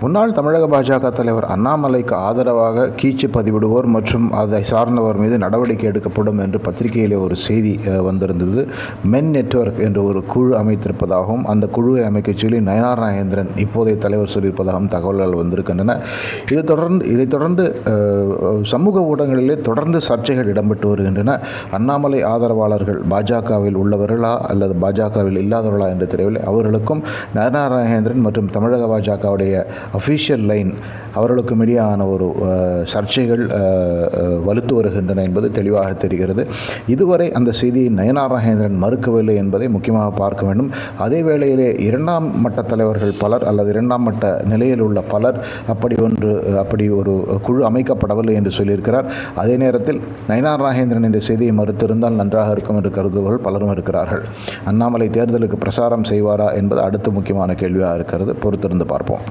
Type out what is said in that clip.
முன்னாள் தமிழக பாஜக தலைவர் அண்ணாமலைக்கு ஆதரவாக கீச்சு பதிவிடுவோர் மற்றும் அதை சார்ந்தவர் மீது நடவடிக்கை எடுக்கப்படும் என்று பத்திரிகையிலே ஒரு செய்தி வந்திருந்தது. மென் நெட்வொர்க் என்ற ஒரு குழு அமைத்திருப்பதாகவும் அந்த குழுவை அமைக்க சொல்லி நயனார் நாகேந்திரன் இப்போதைய தலைவர் சொல்லியிருப்பதாகவும் தகவல்கள் வந்திருக்கின்றன. இதைத் தொடர்ந்து சமூக ஊடகங்களிலே தொடர்ந்து சர்ச்சைகள் இடம்பெற்று வருகின்றன. அண்ணாமலை ஆதரவாளர்கள் பாஜகவில் உள்ளவர்களா அல்லது பாஜகவில் இல்லாதவர்களா என்று தெரியவில்லை. அவர்களுக்கும் நயனார் நாகேந்திரன் மற்றும் தமிழக பாஜகவுடைய அஃபீஷியல் லைன் அவர்களுக்கும் இடையான ஒரு சர்ச்சைகள் வலுத்து வருகின்றன என்பது தெளிவாக தெரிகிறது. இதுவரை அந்த செய்தியை நயனார் நாகேந்திரன் மறுக்கவில்லை என்பதை முக்கியமாக பார்க்க வேண்டும். அதே வேளையிலே இரண்டாம் மட்ட தலைவர்கள் பலர் அல்லது இரண்டாம் மட்ட நிலையில் உள்ள பலர் அப்படி ஒரு குழு அமைக்கப்படவில்லை என்று சொல்லியிருக்கிறார். அதே நேரத்தில் நயனார் நாகேந்திரன் இந்த செய்தியை மறுத்திருந்தால் நன்றாக இருக்கும் என்று கருதுபவர்கள் பலரும் இருக்கிறார்கள். அண்ணாமலை தேர்தலுக்கு பிரசாரம் செய்வாரா என்பது அடுத்த முக்கியமான கேள்வியாக இருக்கிறது. பொறுத்திருந்து பார்ப்போம்.